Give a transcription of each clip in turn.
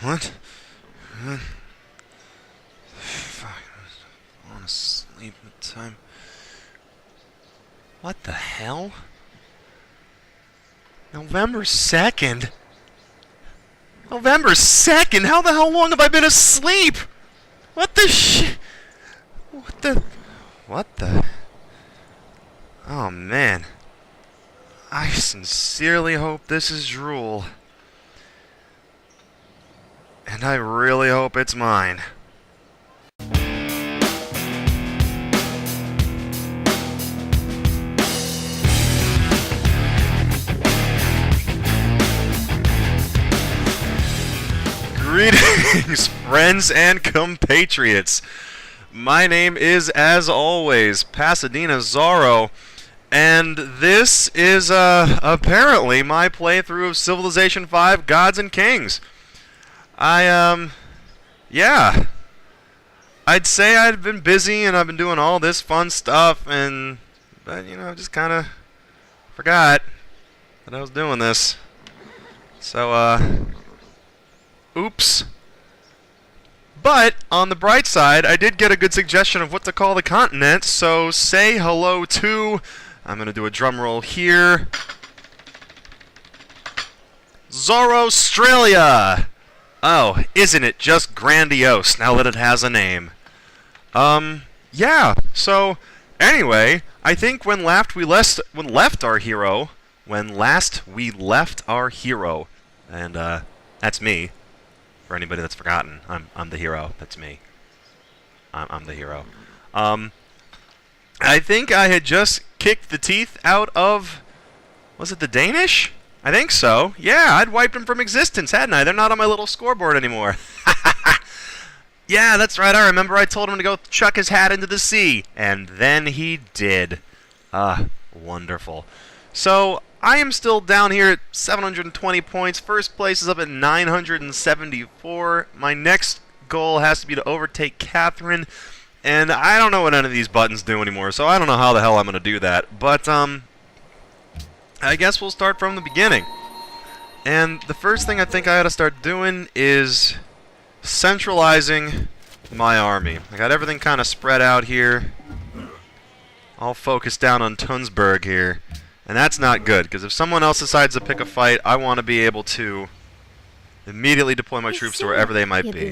What? Fuck. I want to sleep at the time. What the hell? November 2nd? November 2nd? How the hell long have I been asleep? What the shit? What the? Oh, man. I sincerely hope this is drool. And I really hope it's mine. Greetings, friends and compatriots. My name is, as always, PasadenaZorro, and this is, apparently my playthrough of Civilization V Gods and Kings. Yeah. I'd say I'd been busy and I've been doing all this fun stuff, but, you know, just kind of forgot that I was doing this. So, oops. But, on the bright side, I did get a good suggestion of what to call the continent, so say hello to... I'm going to do a drum roll here. ZORROSTRALIA! Oh, isn't it just grandiose now that it has a name? Yeah, so, anyway, I think when last we left our hero, and, that's me. For anybody that's forgotten, I'm the hero. That's me. I'm the hero. I think I had just kicked the teeth out of... Was it the Danish? I think so. Yeah, I'd wiped them from existence, hadn't I? They're not on my little scoreboard anymore. Yeah, that's right. I remember I told him to go chuck his hat into the sea. And then he did. Wonderful. So... I am still down here at 720 points. First place is up at 974. My next goal has to be to overtake Catherine. And I don't know what any of these buttons do anymore, so I don't know how the hell I'm going to do that. But, I guess we'll start from the beginning. And the first thing I think I ought to start doing is centralizing my army. I got everything kind of spread out here. I'll focus down on Tunsberg here. And that's not good, because if someone else decides to pick a fight, I want to be able to immediately deploy my troops to wherever they might be. I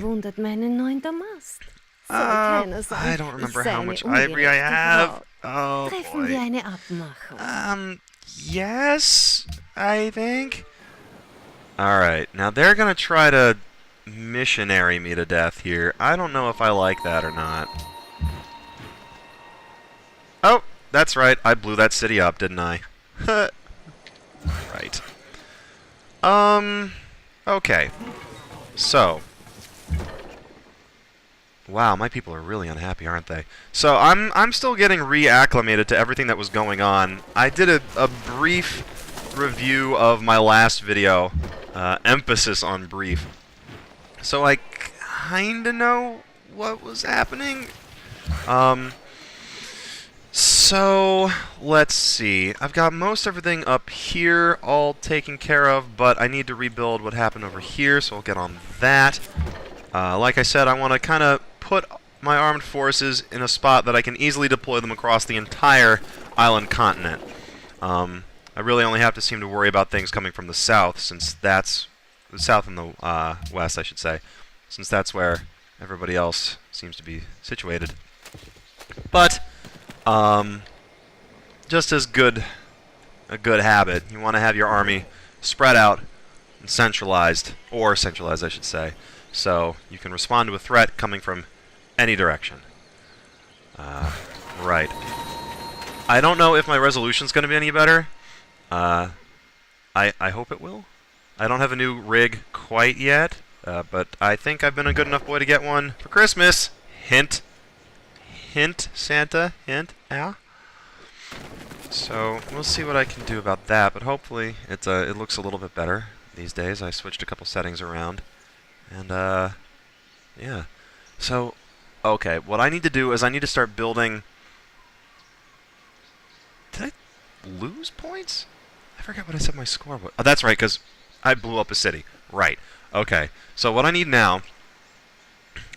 don't remember how much ivory I have. Oh, boy. Yes, I think. Alright, now they're going to try to missionary me to death here. I don't know if I like that or not. Oh, that's right, I blew that city up, didn't I? Right. Okay. So. Wow, my people are really unhappy, aren't they? So, I'm still getting reacclimated to everything that was going on. I did a brief review of my last video. Emphasis on brief. So I kinda know what was happening. So, let's see. I've got most everything up here all taken care of, but I need to rebuild what happened over here, so I'll get on that. Like I said, I want to kind of put my armed forces in a spot that I can easily deploy them across the entire island continent. I really only have to seem to worry about things coming from the south, since that's... the south and the west, I should say, since that's where everybody else seems to be situated. But... just as a good habit, you want to have your army spread out and centralized, or centralized, I should say, so you can respond to a threat coming from any direction. Right. I don't know if my resolution's going to be any better. I hope it will. I don't have a new rig quite yet, but I think I've been a good enough boy to get one for Christmas. Hint. Hint, Santa. Hint. Yeah. So, we'll see what I can do about that, but hopefully it looks a little bit better these days. I switched a couple settings around, and, yeah. So, okay, what I need to do is I need to start building... Did I lose points? I forgot what I said my score was. Oh, that's right, because I blew up a city. Right. Okay. So what I need now,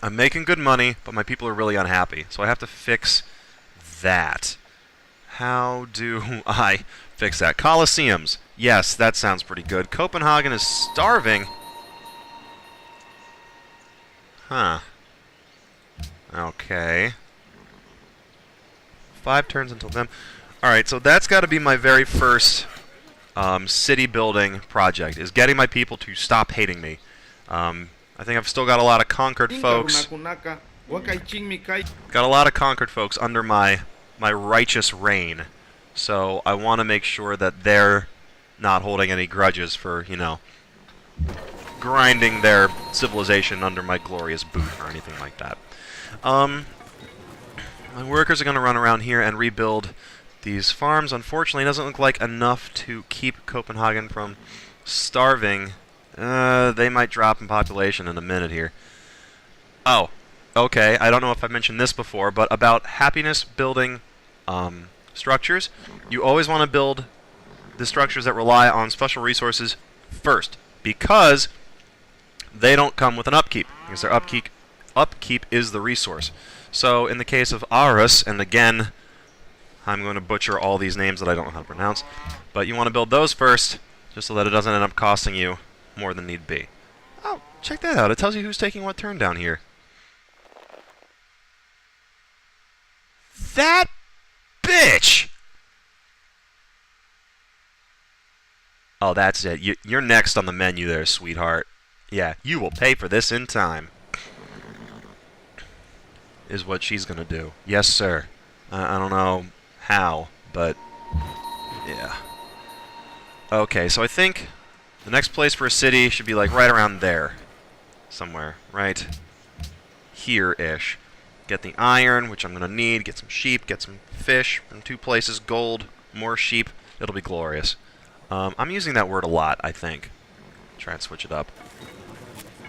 I'm making good money, but my people are really unhappy. So I have to fix that. How do I fix that? Colosseums. Yes, that sounds pretty good. Copenhagen is starving. Huh. Okay. 5 turns until then. Alright, so that's got to be my very first city building project, is getting my people to stop hating me. I think I've still got a lot of conquered folks. Got a lot of conquered folks under my righteous reign. So I want to make sure that they're not holding any grudges for, you know, grinding their civilization under my glorious boot or anything like that. My workers are going to run around here and rebuild these farms. Unfortunately, it doesn't look like enough to keep Copenhagen from starving. They might drop in population in a minute here. Oh, okay. I don't know if I've mentioned this before, but about happiness building structures, you always want to build the structures that rely on special resources first, because they don't come with an upkeep, because their upkeep is the resource. So in the case of Aarhus, and again, I'm going to butcher all these names that I don't know how to pronounce, but you want to build those first, just so that it doesn't end up costing you more than need be. Oh, check that out. It tells you who's taking what turn down here. That bitch! Oh, that's it. You're next on the menu there, sweetheart. Yeah, you will pay for this in time. Is what she's gonna do. Yes, sir. I don't know how, but yeah. Okay, so I think the next place for a city should be like right around there. Somewhere. Right here-ish. Get the iron, which I'm gonna need. Get some sheep, get some fish from 2 places. Gold, more sheep. It'll be glorious. I'm using that word a lot, I think. Try and switch it up.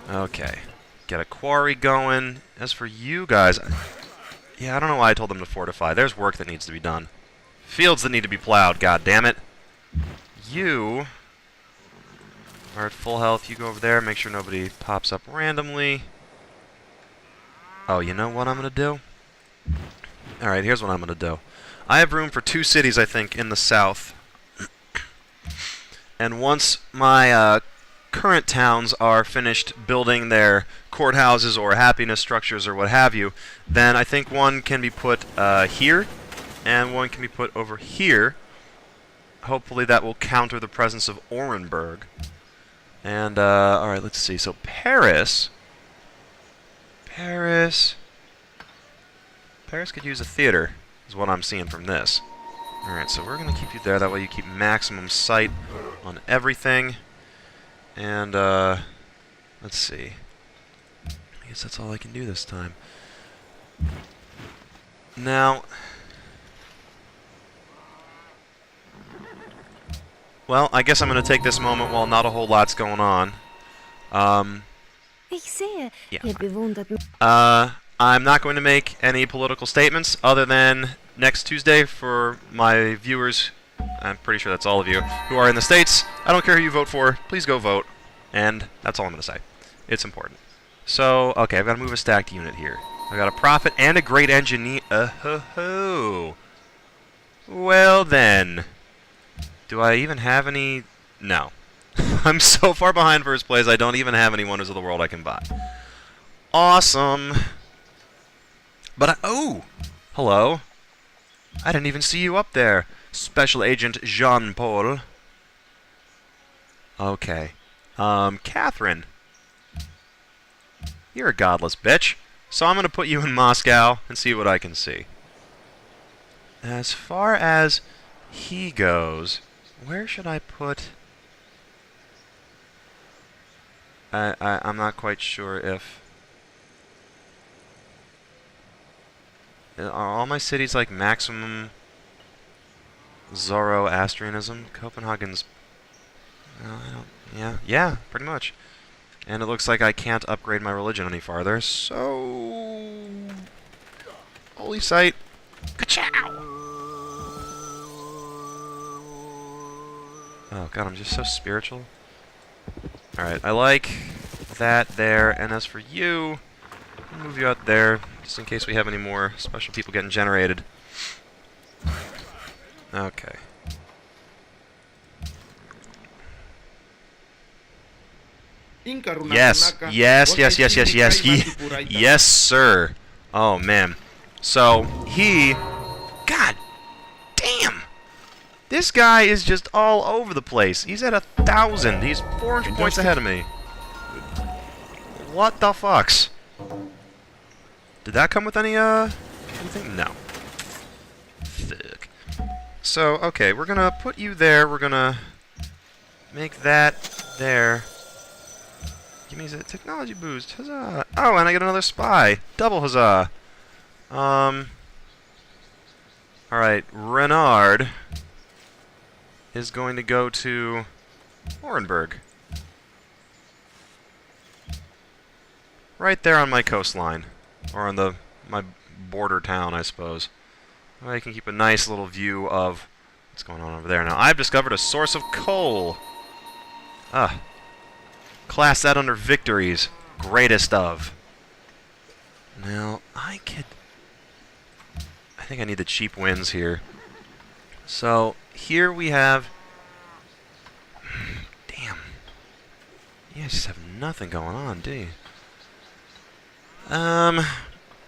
Okay. Get a quarry going. As for you guys, yeah, I don't know why I told them to fortify. There's work that needs to be done. Fields that need to be plowed, god damn it. You are at full health. You go over there, make sure nobody pops up randomly. Oh, you know what I'm going to do? Alright, here's what I'm going to do. I have room for 2 cities, I think, in the south. And once my current towns are finished building their courthouses or happiness structures or what have you, then I think one can be put here, and one can be put over here. Hopefully that will counter the presence of Orenburg. And, alright, let's see. So, Paris could use a theater, is what I'm seeing from this. Alright, so we're going to keep you there. That way you keep maximum sight on everything. And, let's see. I guess that's all I can do this time. Now, well, I guess I'm going to take this moment while not a whole lot's going on. Yeah. I'm not going to make any political statements other than next Tuesday for my viewers. I'm pretty sure that's all of you who are in the States. I don't care who you vote for. Please go vote. And that's all I'm going to say. It's important. So, okay, I've got to move a stacked unit here. I've got a prophet and a great engineer. Well then. Do I even have any? No. I'm so far behind first place, I don't even have any Wonders of the World I can buy. Awesome. But oh! Hello. I didn't even see you up there, Special Agent Jean-Paul. Okay. Catherine. You're a godless bitch. So I'm gonna put you in Moscow and see what I can see. As far as he goes, where should I put... I'm not quite sure if... Are all my cities like maximum Zoroastrianism? Copenhagen's... I don't... Yeah, pretty much. And it looks like I can't upgrade my religion any farther, so... Holy site. Ka-chow! Oh god, I'm just so spiritual. Alright, I like that there. And as for you, I'll move you out there, just in case we have any more special people getting generated. Okay. Yes, yes, yes, yes, yes, yes, yes, sir. Oh, man. So, God damn! This guy is just all over the place. He's at 1,000. He's 400 points ahead of me. What the fucks? Did that come with any, anything? No. Fuck. So, okay, we're gonna put you there. We're gonna make that there. Give me a technology boost. Huzzah! Oh, and I get another spy. Double huzzah. Alright, Renard is going to go to Orenburg. Right there on my coastline. Or on my border town, I suppose. I can keep a nice little view of what's going on over there. Now, I've discovered a source of coal. Class that under victories. Greatest of. Now, I think I need the cheap wins here. So, here we have... Damn. You guys just have nothing going on, do you?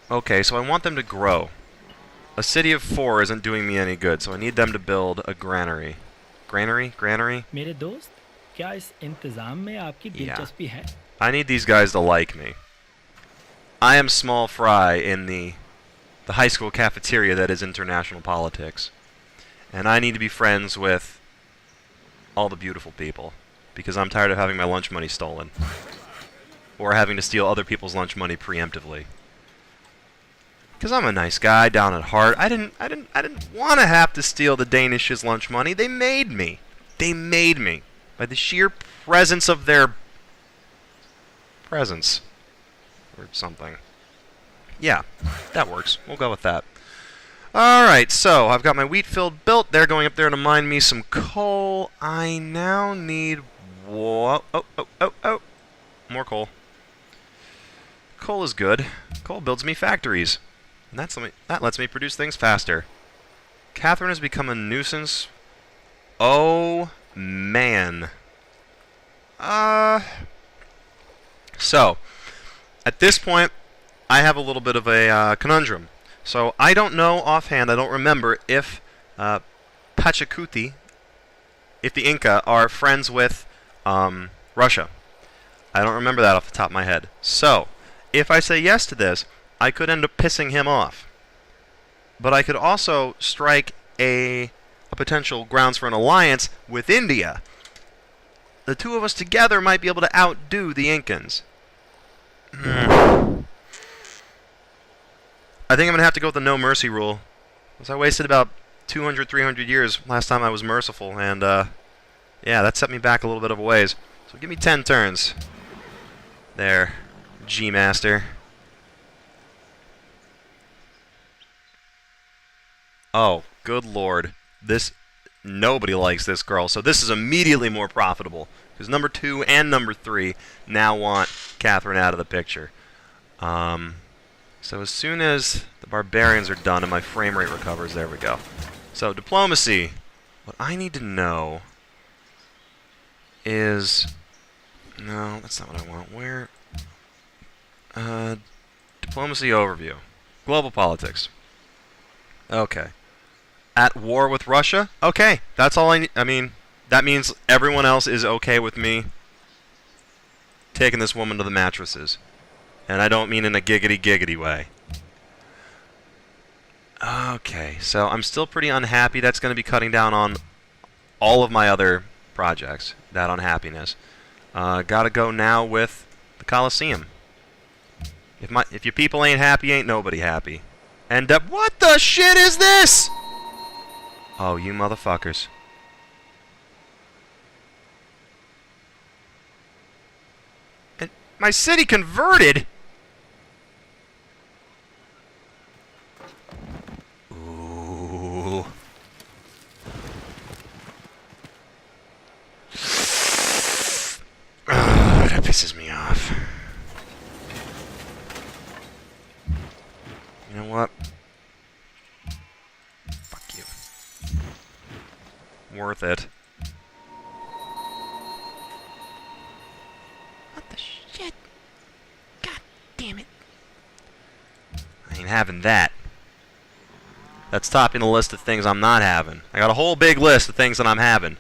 Okay, so I want them to grow. A city of 4 isn't doing me any good, so I need them to build a granary. Granary? मेरे दोस्त, क्या इस इंतजाम में आपकी दिलचस्पी है? I need these guys to like me. I am small fry in the high school cafeteria that is international politics. And I need to be friends with all the beautiful people. Because I'm tired of having my lunch money stolen. Or having to steal other people's lunch money preemptively. Because I'm a nice guy down at heart. I didn't want to have to steal the Danish's lunch money. They made me. They made me. By the sheer presence of their presence. Or something. Yeah, that works. We'll go with that. Alright, so I've got my wheat field built. They're going up there to mine me some coal. I now need... Whoa, oh. More coal. Coal is good. Coal builds me factories. And that lets me produce things faster. Catherine has become a nuisance. Oh, man. So, at this point, I have a little bit of a conundrum. So, I don't know offhand, I don't remember if Pachacuti, if the Inca are friends with Russia. I don't remember that off the top of my head. So, if I say yes to this, I could end up pissing him off. But I could also strike a potential grounds for an alliance with India. The two of us together might be able to outdo the Incans. I think I'm going to have to go with the no mercy rule. Because I wasted about 200, 300 years last time I was merciful. And, yeah, that set me back a little bit of a ways. So give me 10 turns. There. G-Master. Oh, good lord. Nobody likes this girl. So this is immediately more profitable. Because number 2 and number 3 now want Catherine out of the picture. So as soon as the barbarians are done and my frame rate recovers, there we go. So, diplomacy. What I need to know is... No, that's not what I want. Where... diplomacy overview. Global politics. Okay. At war with Russia? Okay, that's all I need. I mean, that means everyone else is okay with me taking this woman to the mattresses. And I don't mean in a giggity way. Okay, so I'm still pretty unhappy. That's going to be cutting down on all of my other projects. That unhappiness. Gotta go now with the Colosseum. If your people ain't happy, ain't nobody happy. And what the shit is this? Oh, you motherfuckers. And my city converted? Ooh. worth it. What the shit? God damn it. I ain't having that. That's topping the list of things I'm not having. I got a whole big list of things that I'm having.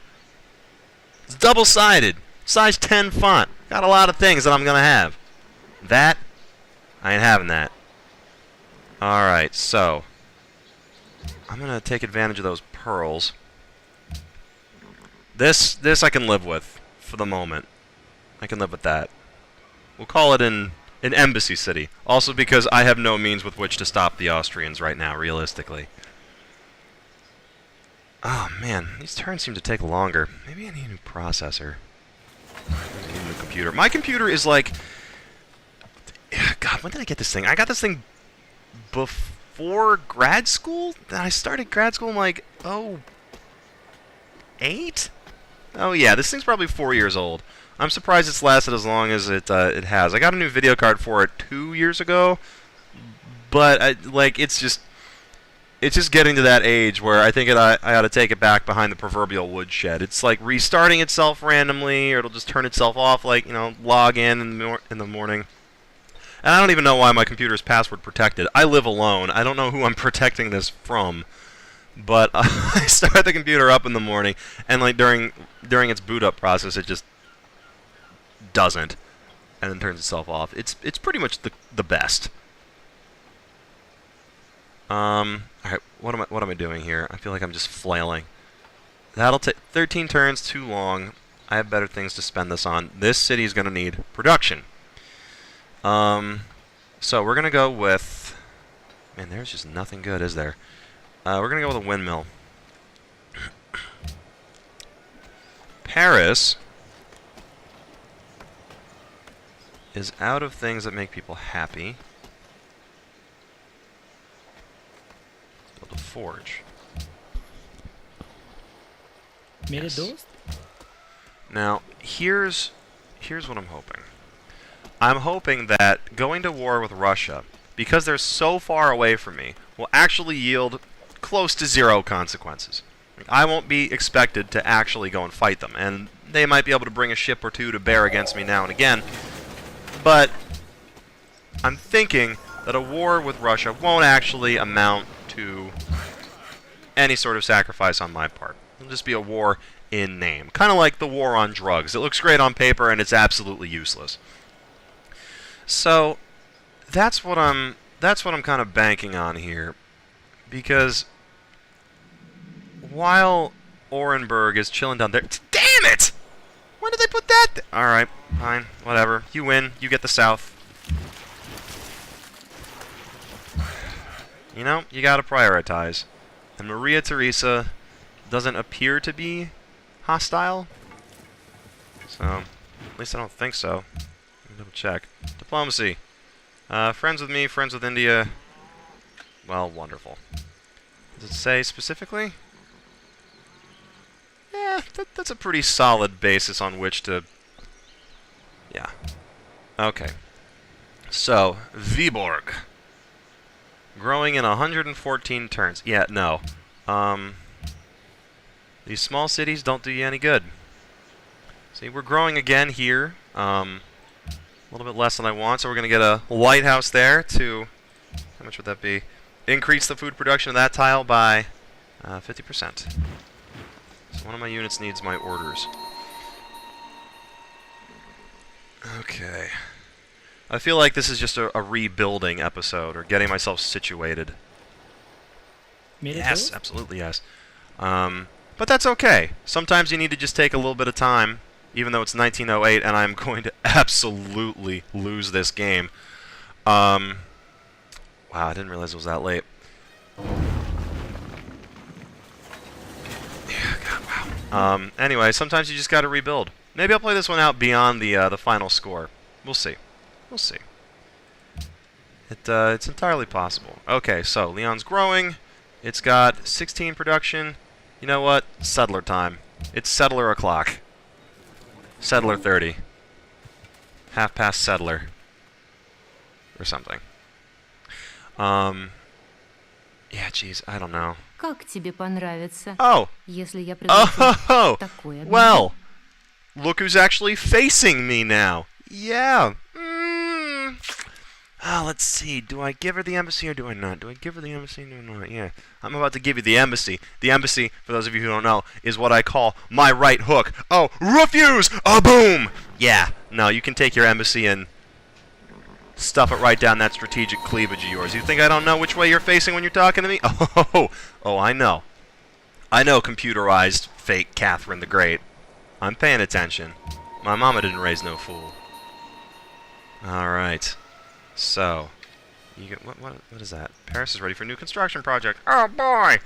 It's double-sided. Size 10 font. Got a lot of things that I'm going to have. That, I ain't having that. Alright, so I'm going to take advantage of those pearls. This I can live with for the moment. I can live with that. We'll call it an embassy city. Also because I have no means with which to stop the Austrians right now, realistically. Oh man, these turns seem to take longer. Maybe I need a new processor. I need a new computer. My computer is like... God, when did I get this thing? I got this thing before grad school? I started grad school in like, 8? Oh yeah, this thing's probably 4 years old. I'm surprised it's lasted as long as it has. I got a new video card for it 2 years ago, but like it's just getting to that age where I think I ought to take it back behind the proverbial woodshed. It's like restarting itself randomly, or it'll just turn itself off, like, you know, log in the morning. And I don't even know why my computer is password protected. I live alone. I don't know who I'm protecting this from. But I start the computer up in the morning, and like during its boot up process, it just doesn't, and then turns itself off. It's pretty much the best. Alright, what am I doing here? I feel like I'm just flailing. That'll take 13 turns, too long. I have better things to spend this on. This city is going to need production. So we're going to go with... Man, there's just nothing good, is there? We're going to go with a windmill. Paris is out of things that make people happy. Build a forge. Yes. Now, here's what I'm hoping. I'm hoping that going to war with Russia, because they're so far away from me, will actually yield close to zero consequences. I won't be expected to actually go and fight them, and they might be able to bring a ship or two to bear against me now and again, but I'm thinking that a war with Russia won't actually amount to any sort of sacrifice on my part. It'll just be a war in name. Kind of like the war on drugs. It looks great on paper, and it's absolutely useless. So that's what I'm kind of banking on here, because while Orenburg is chilling down there, damn it! When did they put that? All right, fine, whatever. You win. You get the south. You know, you gotta prioritize. And Maria Theresa doesn't appear to be hostile, so at least I don't think so. Double check. Diplomacy. Friends with me, friends with India. Well, wonderful. Does it say specifically? Yeah, that's a pretty solid basis on which to... Yeah. Okay. So, Viborg. Growing in 114 turns. Yeah, no. These small cities don't do you any good. See, we're growing again here. A little bit less than I want, so we're going to get a lighthouse there to... How much would that be? Increase the food production of that tile by 50%. So one of my units needs my orders. Okay. I feel like this is just a rebuilding episode, or getting myself situated. Yes, absolutely yes. But that's okay. Sometimes you need to just take a little bit of time, even though it's 1908, and I'm going to absolutely lose this game. Wow, I didn't realize it was that late. Yeah, God, wow. Anyway, sometimes you just gotta rebuild. Maybe I'll play this one out beyond the final score. We'll see. We'll see. It's entirely possible. Okay, so Leon's growing. It's got 16 production. You know what? Settler time. It's settler o'clock. Settler 30. Half past settler. Or something. Yeah, geez, I don't know. Как тебе понравится, Oh. если я превращусь в такое блюдо? Well, look who's actually facing me now. Yeah. Let's see. Do I give her the embassy or do I not? Do I give her the embassy or not? Yeah. I'm about to give you the embassy. The embassy, for those of you who don't know, is what I call my right hook. Oh, refuse! Boom! Yeah. No, you can take your embassy and stuff it right down that strategic cleavage of yours. You think I don't know which way you're facing when you're talking to me? Oh, I know. I know, computerized fake Catherine the Great. I'm paying attention. My mama didn't raise no fool. Alright. So, you get what is that? Paris is ready for a new construction project. Oh boy!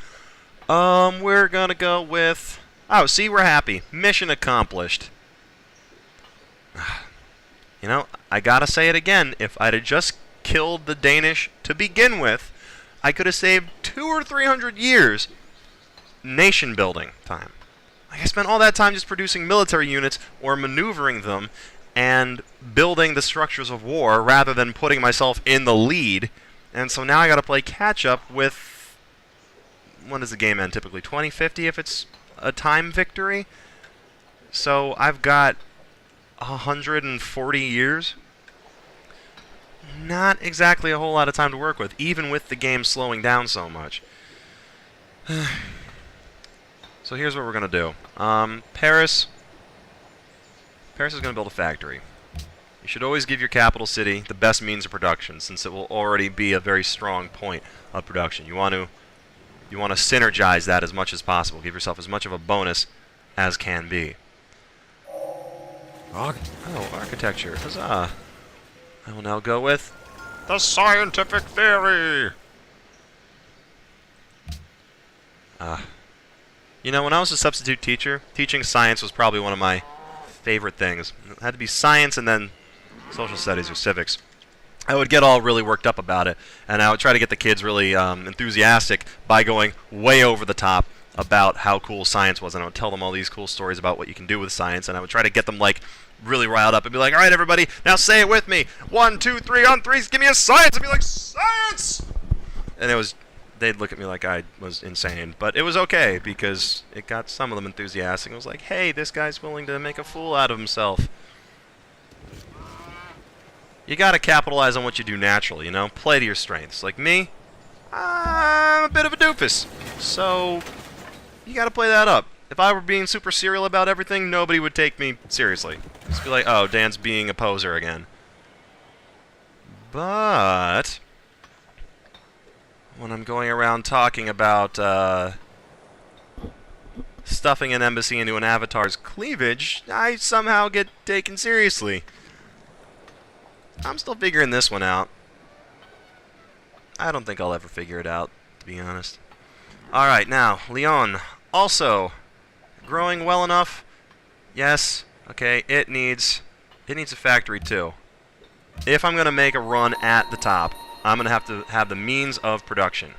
We're gonna go with... Oh, see, we're happy. Mission accomplished. You know, I gotta say it again. If I'd have just killed the Danish to begin with, I could have saved 200 or 300 years nation building time. Like, I spent all that time just producing military units or maneuvering them and building the structures of war rather than putting myself in the lead. And so now I gotta play catch up with... When does the game end? Typically 2050 if it's a time victory. So I've got 140 years. Not exactly a whole lot of time to work with, even with the game slowing down so much. So here's what we're going to do. Paris is going to build a factory. You should always give your capital city the best means of production, since it will already be a very strong point of production. You want to synergize that as much as possible. Give yourself as much of a bonus as can be. Oh, architecture. Huzzah. I will now go with the scientific theory. You know, when I was a substitute teacher, teaching science was probably one of my favorite things. It had to be science and then social studies or civics. I would get all really worked up about it, and I would try to get the kids really enthusiastic by going way over the top about how cool science was, and I would tell them all these cool stories about what you can do with science, and I would try to get them, like, really riled up and be like, alright everybody, now say it with me. 1, 2, 3, on threes, give me a science! And be like, science! And they'd look at me like I was insane, but it was okay, because it got some of them enthusiastic. It was like, hey, this guy's willing to make a fool out of himself. You gotta capitalize on what you do naturally, you know? Play to your strengths. Like me, I'm a bit of a doofus, so you gotta play that up. If I were being super serial about everything, nobody would take me seriously. Just be like, oh, Dan's being a poser again. But when I'm going around talking about stuffing an embassy into an avatar's cleavage, I somehow get taken seriously. I'm still figuring this one out. I don't think I'll ever figure it out, to be honest. Alright, now, Lyon. Also, growing well enough? Yes. Okay, it needs a factory too. If I'm going to make a run at the top, I'm going to have the means of production.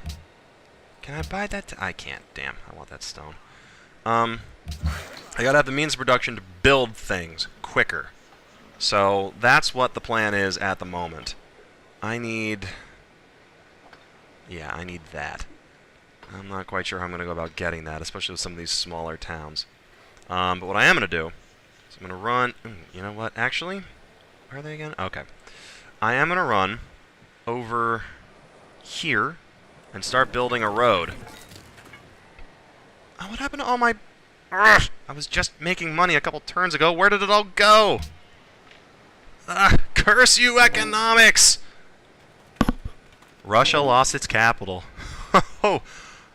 Can I buy that? I can't. Damn, I want that stone. I got to have the means of production to build things quicker. So that's what the plan is at the moment. I need that. I'm not quite sure how I'm going to go about getting that, especially with some of these smaller towns. But what I am going to do is I'm going to run... you know what? Actually, where are they again? Okay. I am going to run over here and start building a road. Oh, what happened to all my... Ugh, I was just making money a couple turns ago. Where did it all go? Curse you, economics! Russia lost its capital.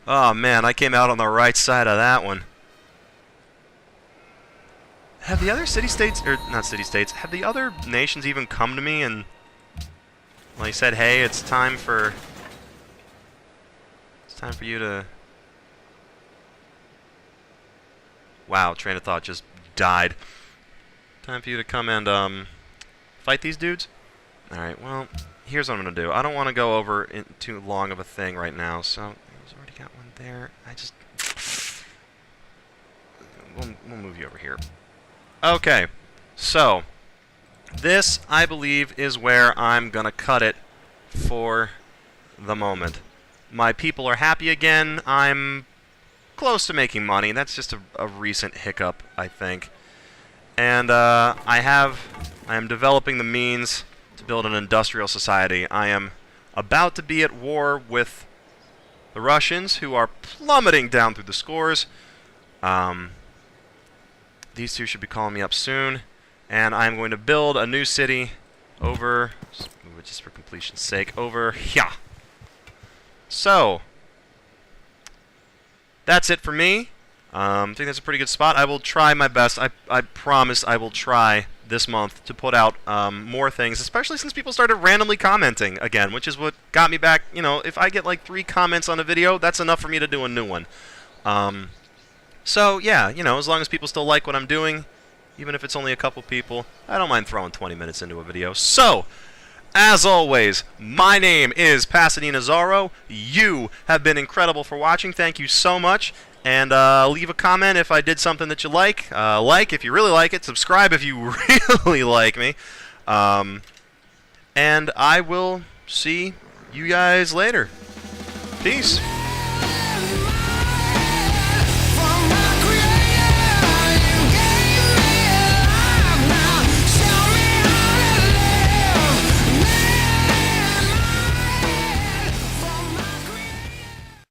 Oh man, I came out on the right side of that one. Have the other city-states, or not city-states, have the other nations even come to me and, well, he said, hey, it's time for you to... Wow, train of thought just died. Time for you to come and, fight these dudes? Alright, well, here's what I'm going to do. I don't want to go over in too long of a thing right now, so... He's already got one there. We'll move you over here. Okay, so... This, I believe, is where I'm going to cut it for the moment. My people are happy again. I'm close to making money. That's just a recent hiccup, I think. And I am developing the means to build an industrial society. I am about to be at war with the Russians, who are plummeting down through the scores. These two should be calling me up soon. And I'm going to build a new city over, just for completion's sake, over here. So, that's it for me. I think that's a pretty good spot. I will try my best. I promise I will try this month to put out more things, especially since people started randomly commenting again, which is what got me back. You know, if I get like 3 comments on a video, that's enough for me to do a new one. So, yeah, you know, as long as people still like what I'm doing, even if it's only a couple people, I don't mind throwing 20 minutes into a video. So, as always, my name is PasadenaZorro. You have been incredible for watching. Thank you so much. And leave a comment if I did something that you like. Like if you really like it. Subscribe if you really like me. And I will see you guys later. Peace.